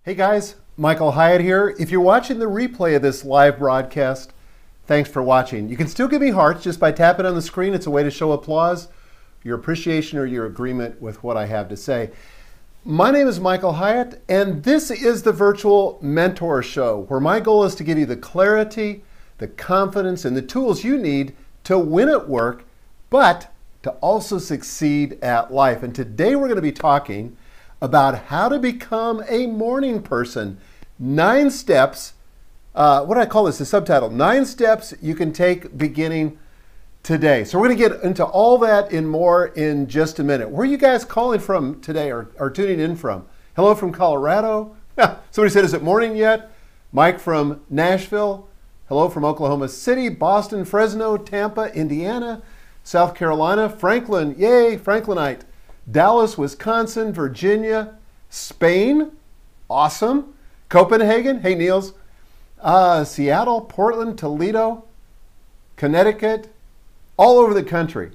Hey guys, Michael Hyatt here. If you're watching the replay of this live broadcast, thanks for watching. You can still give me hearts just by tapping on the screen. It's a way to show applause, your appreciation, or your agreement with what I have to say. My name is Michael Hyatt, and this is the Virtual Mentor Show, where my goal is to give you the clarity, the confidence, and the tools you need to win at work, but to also succeed at life. And today we're going to be talking about how to become a morning person. 9 steps, what do I call this? The subtitle, 9 steps you can take beginning today. So we're going to get into all that and more in just a minute. Where are you guys calling from today or tuning in from? Hello from Colorado. Somebody said, is it morning yet? Mike from Nashville. Hello from Oklahoma City, Boston, Fresno, Tampa, Indiana, South Carolina, Franklin, yay, Franklinite. Dallas, Wisconsin, Virginia, Spain, awesome. Copenhagen, hey Niels. Seattle, Portland, Toledo, Connecticut, all over the country.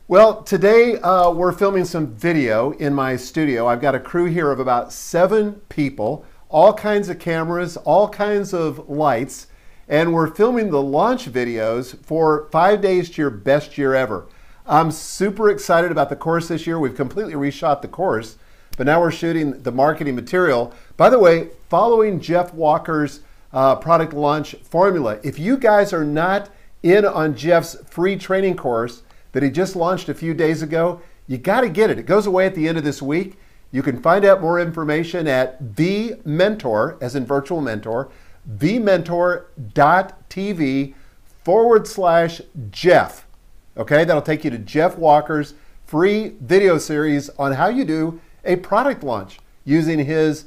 Well, today we're filming some video in my studio. I've got a crew here of about 7 people, all kinds of cameras, all kinds of lights, and we're filming the launch videos for 5 days to your best year ever. I'm super excited about the course this year. We've completely reshot the course, but now we're shooting the marketing material. By the way, following Jeff Walker's product launch formula, if you guys are not in on Jeff's free training course that he just launched a few days ago, you got to get it. It goes away at the end of this week. You can find out more information at The Mentor, as in virtual mentor, thementor.tv/Jeff. Okay, that'll take you to Jeff Walker's free video series on how you do a product launch using his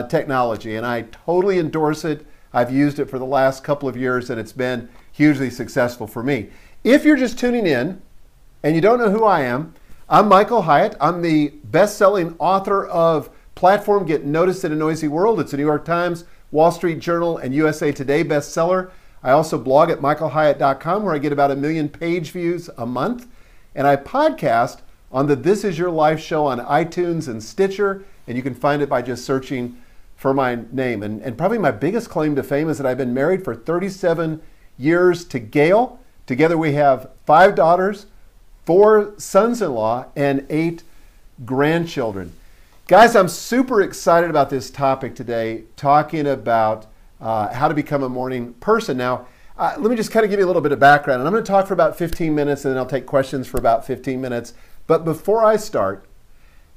technology. And I totally endorse it. I've used it for the last couple of years and it's been hugely successful for me. If you're just tuning in and you don't know who I am, I'm Michael Hyatt. I'm the best-selling author of Platform Get Noticed in a Noisy World. It's a New York Times, Wall Street Journal, and USA Today bestseller. I also blog at michaelhyatt.com where I get about 1 million page views a month. And I podcast on the This Is Your Life show on iTunes and Stitcher. And you can find it by just searching for my name. And probably my biggest claim to fame is that I've been married for 37 years to Gail. Together we have 5 daughters, 4 sons-in-law, and 8 grandchildren. Guys, I'm super excited about this topic today, talking about how to become a morning person. Now, let me just kind of give you a little bit of background. And I'm going to talk for about 15 minutes, and then I'll take questions for about 15 minutes. But before I start,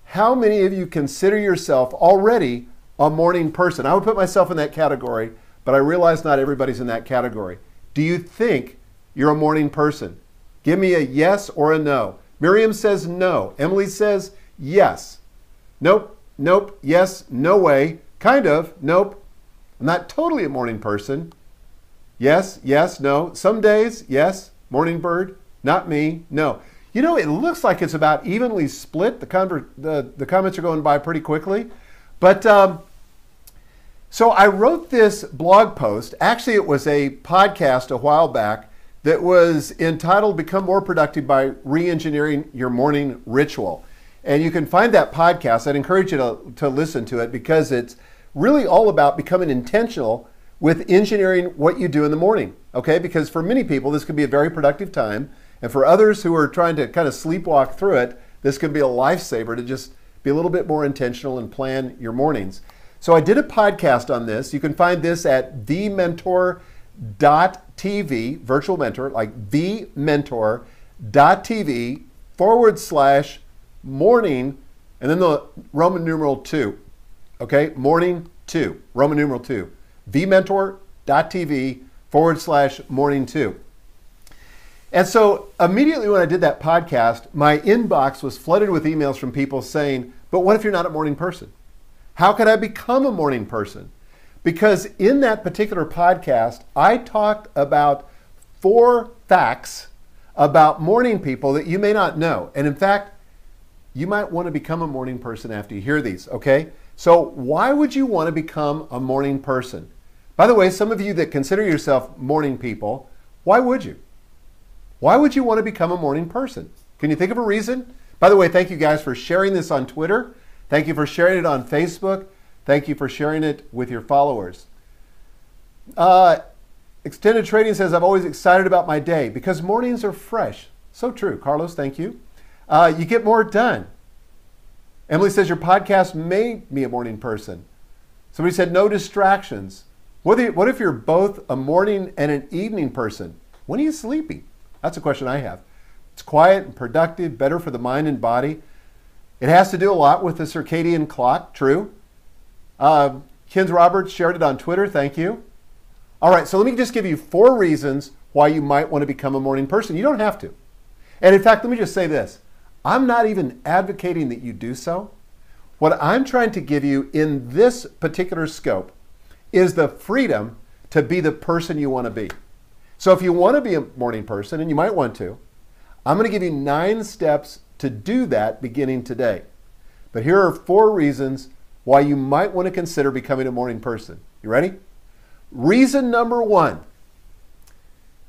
how many of you consider yourself already a morning person? I would put myself in that category, but I realize not everybody's in that category. Do you think you're a morning person? Give me a yes or a no. Miriam says no. Emily says yes. Nope, nope, yes, no way, kind of, nope. I'm not totally a morning person. Yes, yes, no. Some days, yes, morning bird, not me, no. You know, it looks like it's about evenly split. The comments are going by pretty quickly. But so I wrote this blog post. Actually, it was a podcast a while back that was entitled Become More Productive by Re-Engineering Your Morning Ritual. And you can find that podcast. I'd encourage you to listen to it because it's really all about becoming intentional with engineering what you do in the morning, okay? Because for many people, this could be a very productive time. And for others who are trying to kind of sleepwalk through it, this can be a lifesaver to just be a little bit more intentional and plan your mornings. So I did a podcast on this. You can find this at thementor.tv, virtual mentor, like thementor.tv/morning, and then the Roman numeral 2. Okay, morning 2, Roman numeral 2, thementor.tv/morning 2. And so immediately when I did that podcast, my inbox was flooded with emails from people saying, but what if you're not a morning person? How could I become a morning person? Because in that particular podcast, I talked about 4 facts about morning people that you may not know. And in fact, you might want to become a morning person after you hear these, okay? So why would you want to become a morning person? By the way, some of you that consider yourself morning people, why would you? Why would you want to become a morning person? Can you think of a reason? By the way, thank you guys for sharing this on Twitter. Thank you for sharing it on Facebook. Thank you for sharing it with your followers. Extended Trading says, I'm always excited about my day because mornings are fresh. So true. Carlos, thank you. You get more done. Emily says, your podcast made me a morning person. Somebody said, no distractions. What if you're both a morning and an evening person? When are you sleeping? That's a question I have. It's quiet and productive, better for the mind and body. It has to do a lot with the circadian clock, true. Kins Roberts shared it on Twitter, thank you. All right, so let me just give you 4 reasons why you might want to become a morning person. You don't have to. And in fact, let me just say this. I'm not even advocating that you do so. What I'm trying to give you in this particular scope is the freedom to be the person you want to be. So if you want to be a morning person, and you might want to, I'm going to give you 9 steps to do that beginning today. But here are 4 reasons why you might want to consider becoming a morning person. You ready? Reason number 1,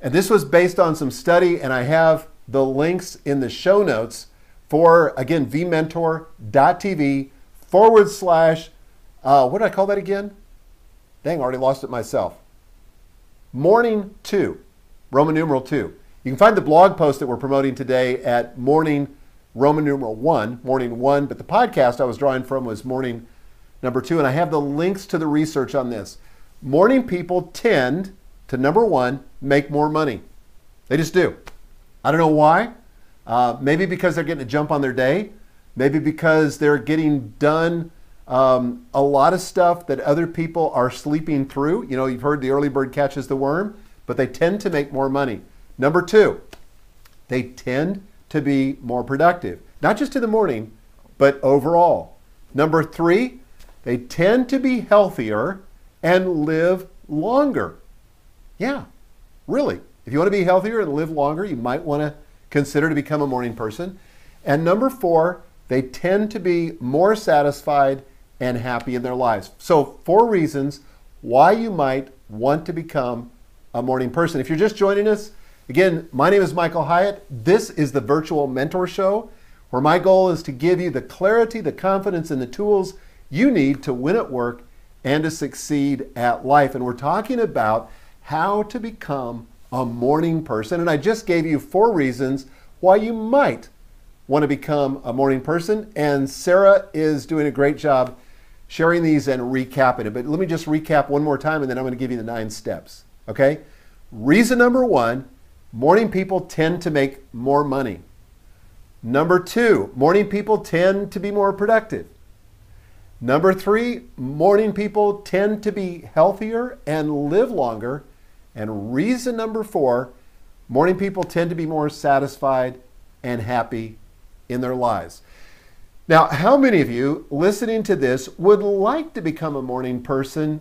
and this was based on some study, and I have the links in the show notes for, again, vmentor.tv / what did I call that again? Dang, I already lost it myself. Morning 2, Roman numeral 2. You can find the blog post that we're promoting today at morning Roman numeral 1, morning 1, but the podcast I was drawing from was morning number 2, and I have the links to the research on this. Morning people tend to, number 1, make more money. They just do. I don't know why. Maybe because they're getting a jump on their day. Maybe because they're getting done a lot of stuff that other people are sleeping through. You know, you've heard the early bird catches the worm, but they tend to make more money. Number 2, they tend to be more productive. Not just in the morning, but overall. Number 3, they tend to be healthier and live longer. Yeah, really. If you want to be healthier and live longer, you might want to consider to become a morning person. And number 4, they tend to be more satisfied and happy in their lives. So 4 reasons why you might want to become a morning person. If you're just joining us, again, my name is Michael Hyatt. This is the Virtual Mentor Show, where my goal is to give you the clarity, the confidence, and the tools you need to win at work and to succeed at life. And we're talking about how to become a morning person. And I just gave you 4 reasons why you might want to become a morning person. And Sarah is doing a great job sharing these and recapping it. But let me just recap one more time, and then I'm going to give you the 9 steps. Okay? Reason number 1, morning people tend to make more money. Number 2, morning people tend to be more productive. Number 3, morning people tend to be healthier and live longer. And reason number 4, morning people tend to be more satisfied and happy in their lives. Now, how many of you listening to this would like to become a morning person,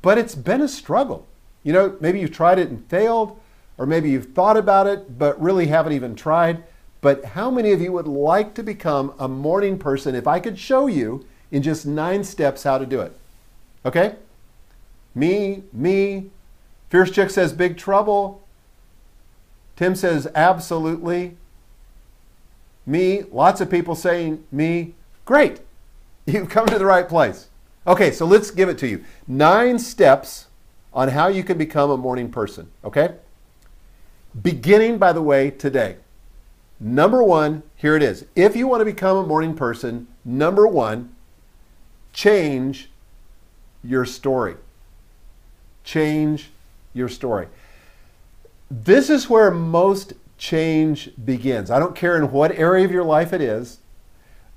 but it's been a struggle? You know, maybe you've tried it and failed, or maybe you've thought about it, but really haven't even tried. But how many of you would like to become a morning person if I could show you in just 9 steps how to do it? Okay? Me. Fierce Chick says big trouble. Tim says absolutely. Me. Lots of people saying me. Great. You've come to the right place. Okay, so let's give it to you. 9 steps on how you can become a morning person. Okay? Beginning, by the way, today. Number 1, here it is. If you want to become a morning person, number 1, change your story. Change your story. This is where most change begins. I don't care in what area of your life it is,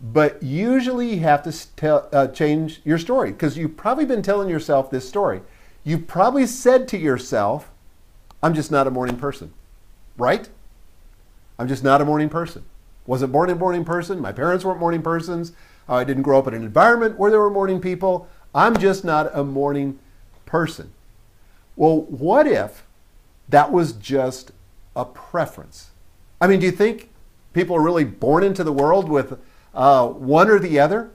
but usually you have to change your story because you've probably been telling yourself this story. You probably said to yourself, I'm just not a morning person, right? I'm just not a morning person. Wasn't born a morning person. My parents weren't morning persons. I didn't grow up in an environment where there were morning people. I'm just not a morning person. Well, what if that was just a preference? I mean, do you think people are really born into the world with one or the other?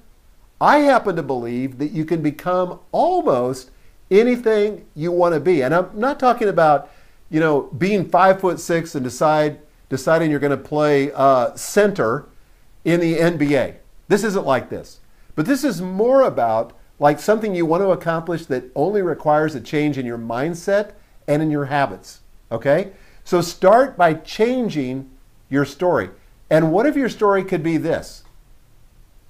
I happen to believe that you can become almost anything you want to be. And I'm not talking about, you know, being 5'6" and deciding you're going to play center in the NBA. This isn't like this. But this is more about like something you want to accomplish that only requires a change in your mindset and in your habits. Okay? So start by changing your story. And what if your story could be this?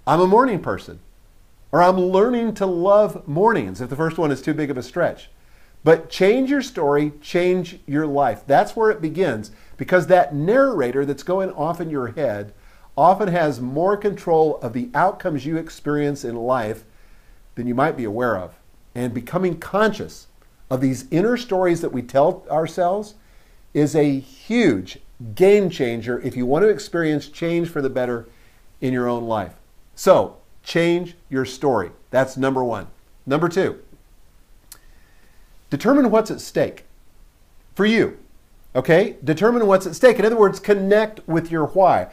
I'm a morning person. Or I'm learning to love mornings, if the first one is too big of a stretch. But change your story, change your life. That's where it begins, because that narrator that's going off in your head often has more control of the outcomes you experience in life than you might be aware of. And becoming conscious of these inner stories that we tell ourselves is a huge game changer if you want to experience change for the better in your own life. So, change your story. That's number one. Number two, determine what's at stake for you. Okay? Determine what's at stake. In other words, connect with your why.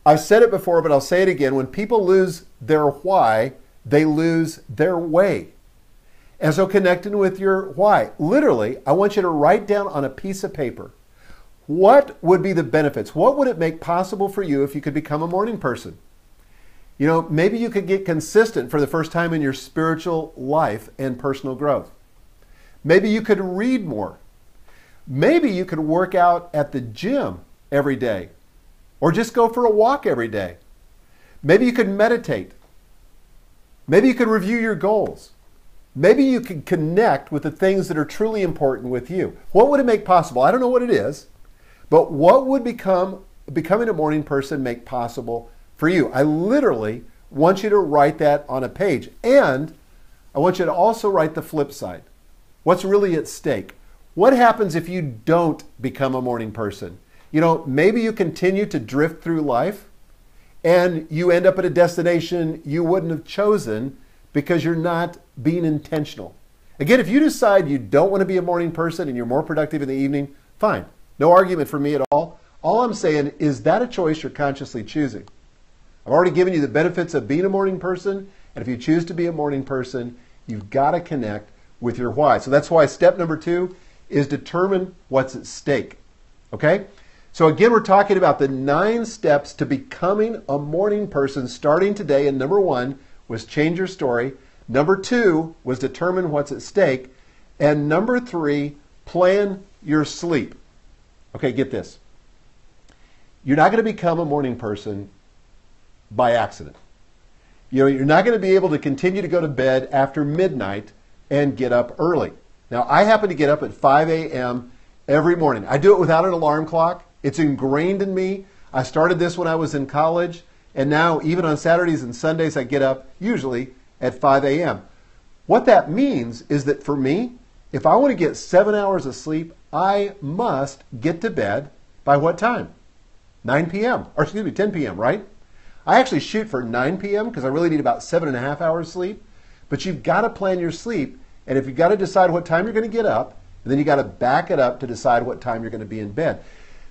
I've said it before, but I'll say it again. When people lose their why, they lose their way. And so connecting with your why. Literally, I want you to write down on a piece of paper, what would be the benefits? What would it make possible for you if you could become a morning person? You know, maybe you could get consistent for the first time in your spiritual life and personal growth. Maybe you could read more. Maybe you could work out at the gym every day, or just go for a walk every day. Maybe you could meditate. Maybe you could review your goals. Maybe you could connect with the things that are truly important with you. What would it make possible? I don't know what it is, but what would becoming a morning person make possible for you? I literally want you to write that on a page. And I want you to also write the flip side. What's really at stake? What happens if you don't become a morning person? You know, maybe you continue to drift through life and you end up at a destination you wouldn't have chosen because you're not being intentional. Again, if you decide you don't want to be a morning person and you're more productive in the evening, fine. No argument for me at all. All I'm saying is that a choice you're consciously choosing. I've already given you the benefits of being a morning person, and if you choose to be a morning person, you've got to connect with your why. So that's why step number 2 is determine what's at stake. Okay? So again, we're talking about the 9 steps to becoming a morning person starting today, and number 1 was change your story. Number 2 was determine what's at stake. And number 3, plan your sleep. Okay, get this. You're not going to become a morning person by accident. You know, you're not going to be able to continue to go to bed after midnight and get up early. Now, I happen to get up at 5 a.m. every morning. I do it without an alarm clock. It's ingrained in me. I started this when I was in college, and now even on Saturdays and Sundays, I get up usually at 5 a.m. What that means is that for me, if I want to get 7 hours of sleep, I must get to bed by what time? 9 p.m. Or excuse me, 10 p.m., right? I actually shoot for 9 p.m. because I really need about 7.5 hours sleep. But you've got to plan your sleep, and if you've got to decide what time you're going to get up, and then you've got to back it up to decide what time you're going to be in bed.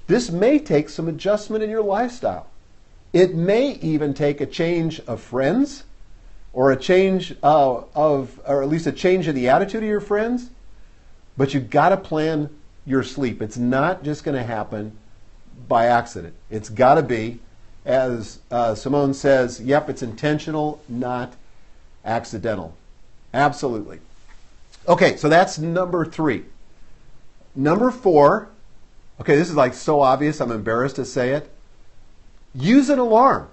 This may take some adjustment in your lifestyle. It may even take a change of friends, or a change or at least a change in the attitude of your friends. But you've got to plan your sleep. It's not just going to happen by accident. It's got to be, as Simone says, yep, it's intentional, not accidental. Absolutely. Okay, so that's number 3. Number 4, okay, this is like so obvious, I'm embarrassed to say it. Use an alarm.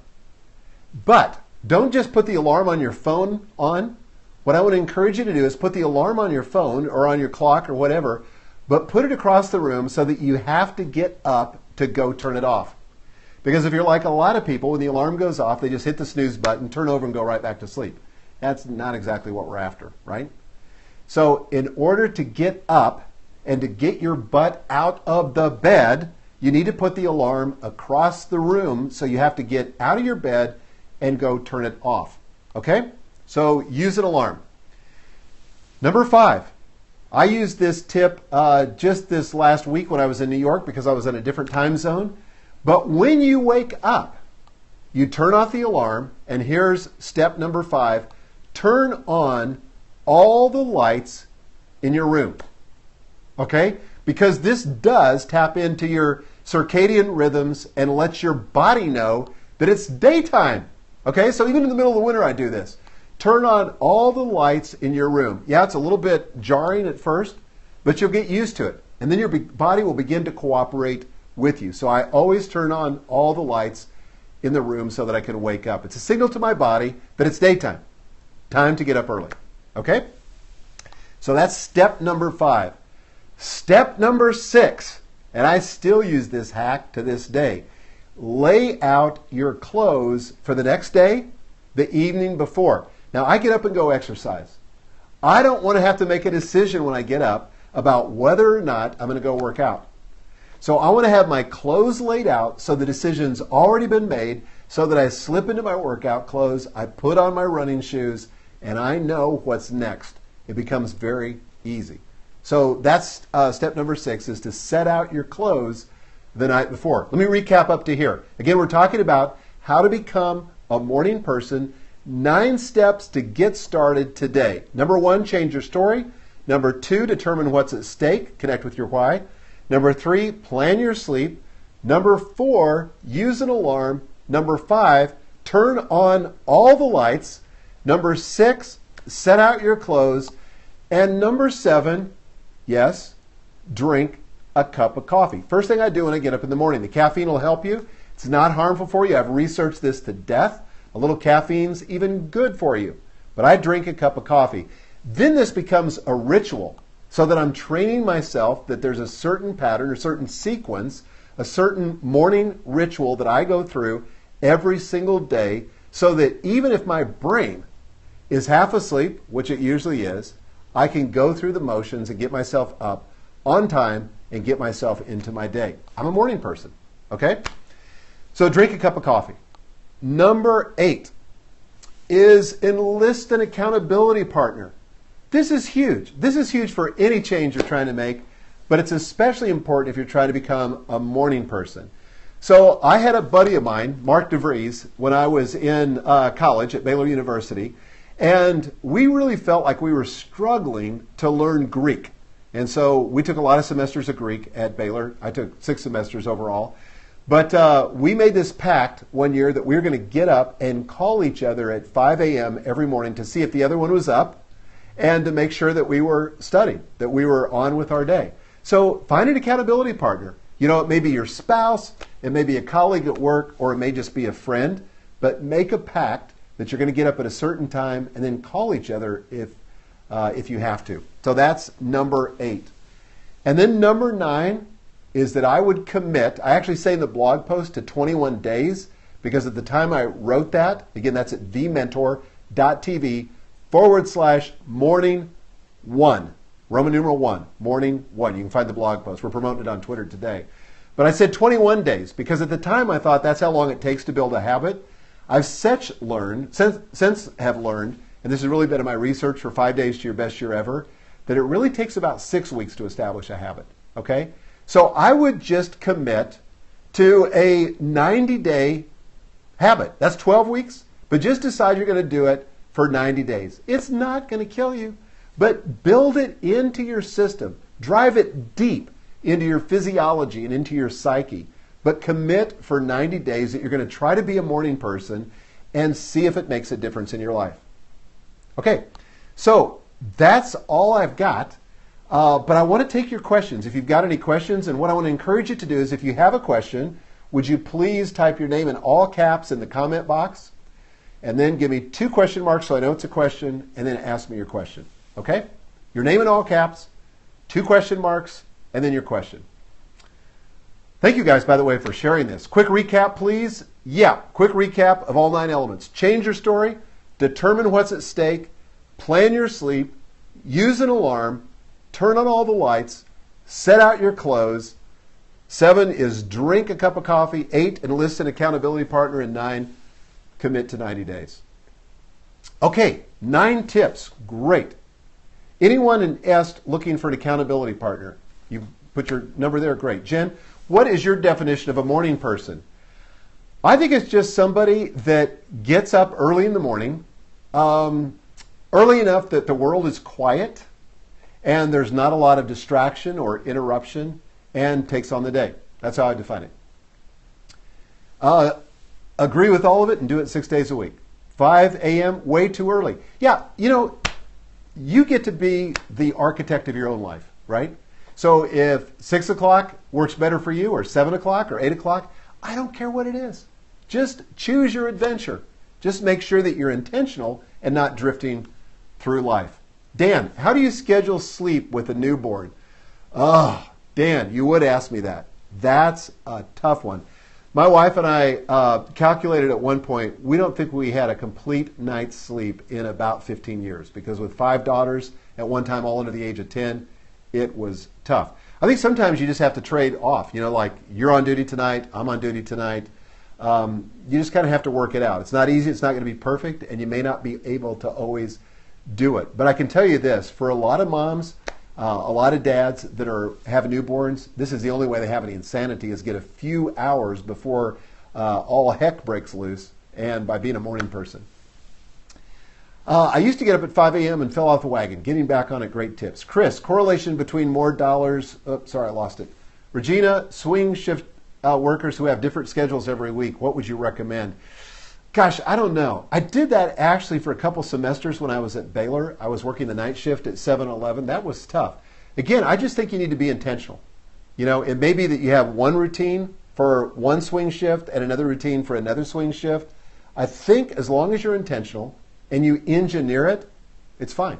But don't just put the alarm on your phone on. What I want to encourage you to do is put the alarm on your phone or on your clock or whatever, but put it across the room so that you have to get up to go turn it off. Because if you're like a lot of people, when the alarm goes off, they just hit the snooze button, turn over, and go right back to sleep. That's not exactly what we're after, right? So in order to get up and to get your butt out of the bed, you need to put the alarm across the room, so you have to get out of your bed and go turn it off. Okay? So use an alarm. Number 5. I used this tip just this last week when I was in New York because I was in a different time zone. But when you wake up, you turn off the alarm, and here's step number 5. Turn on all the lights in your room. Okay? Because this does tap into your circadian rhythms and lets your body know that it's daytime. Okay? So even in the middle of the winter, I do this. turn on all the lights in your room. Yeah, it's a little bit jarring at first, but you'll get used to it. And then your body will begin to cooperate with you. So I always turn on all the lights in the room so that I can wake up. It's a signal to my body that it's daytime. Time to get up early. Okay? So that's step number 5. Step number 6, and I still use this hack to this day. Lay out your clothes for the next day, the evening before. Now, I get up and go exercise. I don't want to have to make a decision when I get up about whether or not I'm going to go work out. So I want to have my clothes laid out so the decision's already been made so that I slip into my workout clothes, I put on my running shoes, and I know what's next. It becomes very easy. So that's step number 6, is to set out your clothes the night before. Let me recap up to here. Again, we're talking about how to become a morning person. 9 steps to get started today. Number 1, change your story. Number 2, determine what's at stake. Connect with your why. Number 3, plan your sleep. Number 4, use an alarm. Number 5, turn on all the lights. Number 6, set out your clothes. And number 7, yes, drink a cup of coffee. First thing I do when I get up in the morning. The caffeine will help you. It's not harmful for you. I've researched this to death. A little caffeine's even good for you. But I drink a cup of coffee. Then this becomes a ritual so that I'm training myself that there's a certain pattern, a certain sequence, a certain morning ritual that I go through every single day so that even if my brain is half asleep, which it usually is, I can go through the motions and get myself up on time and get myself into my day. I'm a morning person, okay? So drink a cup of coffee. Number 8 is enlist an accountability partner. This is huge. This is huge for any change you're trying to make, but it's especially important if you're trying to become a morning person. So I had a buddy of mine, Mark DeVries, when I was in college at Baylor University, and we really felt like we were struggling to learn Greek. And so we took a lot of semesters of Greek at Baylor. I took 6 semesters overall. But we made this pact one year that we were going to get up and call each other at 5 a.m. every morning to see if the other one was up and to make sure that we were studying, that we were on with our day. So find an accountability partner. You know, it may be your spouse, it may be a colleague at work, or it may just be a friend, but make a pact that you're going to get up at a certain time and then call each other if you have to. So that's number 8. And then number 9 is that I would commit, I actually say in the blog post, to 21 days, because at the time I wrote that, again, that's at thementor.tv/morning1, Roman numeral 1, morning 1. You can find the blog post. We're promoting it on Twitter today. But I said 21 days, because at the time I thought that's how long it takes to build a habit. I've since have learned, and this has really been in my research for 5 days to your best year ever, that it really takes about 6 weeks to establish a habit, okay? So I would just commit to a 90-day habit. That's 12 weeks, but just decide you're going to do it for 90 days. It's not going to kill you, but build it into your system. Drive it deep into your physiology and into your psyche. But commit for 90 days that you're going to try to be a morning person and see if it makes a difference in your life. Okay, so that's all I've got. But I want to take your questions. If you've got any questions, and what I want to encourage you to do is if you have a question, would you please type your name in all caps in the comment box, and then give me 2 question marks so I know it's a question, and then ask me your question. Okay? Your name in all caps, 2 question marks, and then your question. Thank you guys, by the way, for sharing this. Quick recap, please. Yeah, quick recap of all 9 elements. Change your story, determine what's at stake, plan your sleep, use an alarm, turn on all the lights, set out your clothes. 7 is drink a cup of coffee. 8, enlist an accountability partner. And 9, commit to 90 days. Okay, 9 tips. Great. Anyone in Est looking for an accountability partner? You put your number there. Great. Jen, what is your definition of a morning person? I think it's just somebody that gets up early in the morning, early enough that the world is quiet and there's not a lot of distraction or interruption, and takes on the day. That's how I define it. Agree with all of it and do it 6 days a week. 5 a.m., way too early. Yeah, you get to be the architect of your own life, right? So if 6 o'clock works better for you, or 7 o'clock, or 8 o'clock, I don't care what it is. Just choose your adventure. Just make sure that you're intentional and not drifting through life. Dan, how do you schedule sleep with a newborn? Oh, Dan, you would ask me that. That's a tough one. My wife and I calculated at one point, we don't think we had a complete night's sleep in about 15 years, because with 5 daughters at one time, all under the age of 10, it was tough. I think sometimes you just have to trade off, like you're on duty tonight, I'm on duty tonight. You just kind of have to work it out. It's not easy, it's not going to be perfect, and you may not be able to always do it. But I can tell you this, for a lot of moms, a lot of dads that have newborns, this is the only way they have any insanity, is get a few hours before all heck breaks loose, and by being a morning person. I used to get up at 5 a.m. and fell off the wagon. Getting back on it, great tips. Chris, correlation between more dollars, sorry, I lost it. Regina, swing shift workers who have different schedules every week, what would you recommend? Gosh, I don't know. I did that actually for a couple semesters when I was at Baylor. I was working the night shift at 7-Eleven. That was tough. Again, I just think you need to be intentional. It may be that you have one routine for one swing shift and another routine for another swing shift. I think as long as you're intentional and you engineer it, it's fine.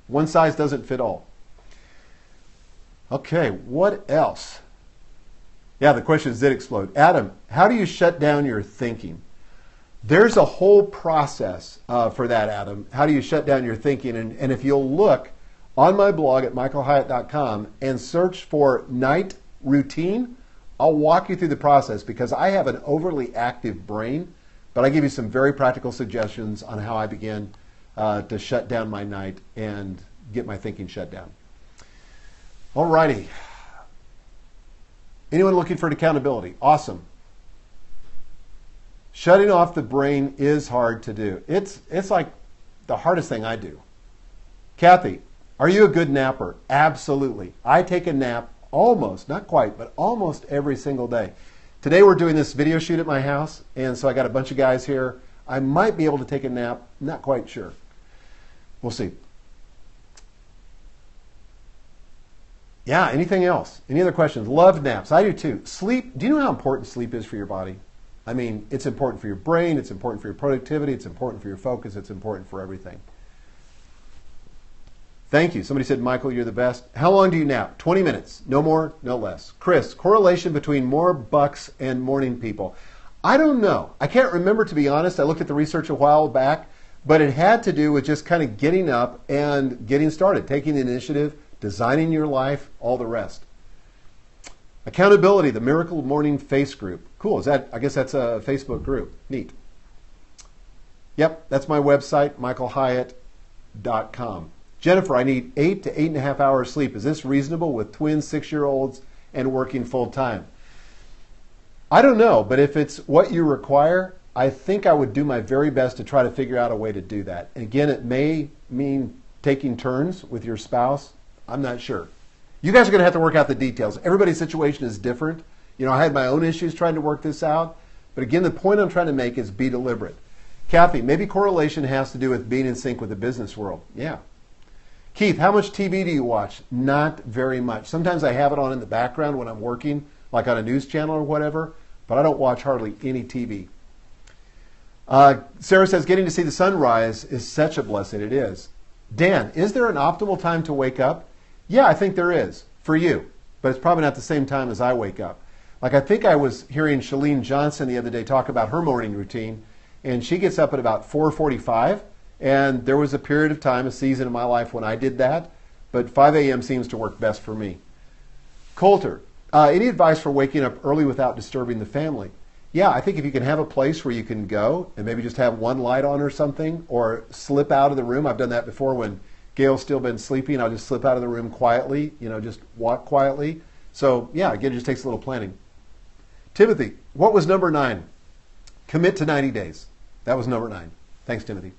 One size doesn't fit all. Okay, what else? Yeah, the questions did explode. Adam, how do you shut down your thinking? There's a whole process for that, Adam. How do you shut down your thinking? And if you'll look on my blog at michaelhyatt.com and search for night routine, I'll walk you through the process, because I have an overly active brain, but I give you some very practical suggestions on how I begin to shut down my night and get my thinking shut down. All righty. Anyone looking for accountability? Awesome. Shutting off the brain is hard to do. It's like the hardest thing I do. Kathy, are you a good napper? Absolutely. I take a nap almost, not quite, but almost every single day. Today we're doing this video shoot at my house, and so I got a bunch of guys here. I might be able to take a nap, not quite sure. We'll see. Yeah, anything else? Any other questions? Love naps. I do too. Sleep. Do you know how important sleep is for your body? I mean, it's important for your brain, it's important for your productivity, it's important for your focus, it's important for everything. Thank you. Somebody said, Michael, you're the best. How long do you nap? 20 minutes. No more, no less. Chris, correlation between more bucks and morning people. I don't know. I can't remember, to be honest. I looked at the research a while back, but it had to do with just kind of getting up and getting started, taking the initiative, designing your life, all the rest. Accountability, the Miracle Morning Face Group. Cool. I guess that's a Facebook group. Neat. Yep, that's my website, michaelhyatt.com. Jennifer, I need 8 to 8.5 hours sleep. Is this reasonable with twin 6-year-olds and working full time? I don't know, but if it's what you require, I think I would do my very best to try to figure out a way to do that. And again, it may mean taking turns with your spouse. I'm not sure. You guys are going to have to work out the details. Everybody's situation is different. I had my own issues trying to work this out. But again, the point I'm trying to make is be deliberate. Kathy, maybe correlation has to do with being in sync with the business world. Yeah. Keith, how much TV do you watch? Not very much. Sometimes I have it on in the background when I'm working, like on a news channel or whatever, but I don't watch hardly any TV. Sarah says, getting to see the sunrise is such a blessing. It is. Dan, is there an optimal time to wake up? Yeah, I think there is, for you, but it's probably not the same time as I wake up. Like, I think I was hearing Shalene Johnson the other day talk about her morning routine, and she gets up at about 4:45, and there was a period of time, a season in my life when I did that, but 5 a.m. seems to work best for me. Coulter, any advice for waking up early without disturbing the family? Yeah, I think if you can have a place where you can go and maybe just have one light on or something, or slip out of the room. I've done that before when Gail's still been sleeping. I'll just slip out of the room quietly, just walk quietly. So yeah, again, it just takes a little planning. Timothy, what was number 9? Commit to 90 days. That was number 9. Thanks, Timothy.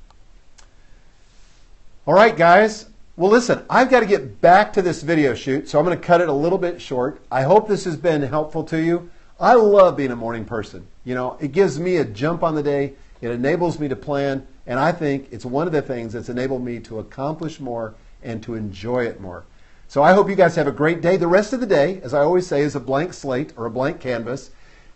All right, guys. Well, listen, I've got to get back to this video shoot, so I'm going to cut it a little bit short. I hope this has been helpful to you. I love being a morning person. It gives me a jump on the day, It enables me to plan, and I think it's one of the things that's enabled me to accomplish more and to enjoy it more. So I hope you guys have a great day. The rest of the day, as I always say, is a blank slate or a blank canvas.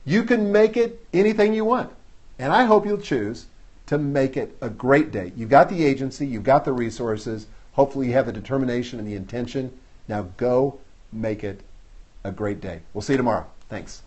You can make it anything you want, and I hope you'll choose to make it a great day. You've got the agency, you've got the resources, hopefully you have the determination and the intention. Now go make it a great day. We'll see you tomorrow. Thanks.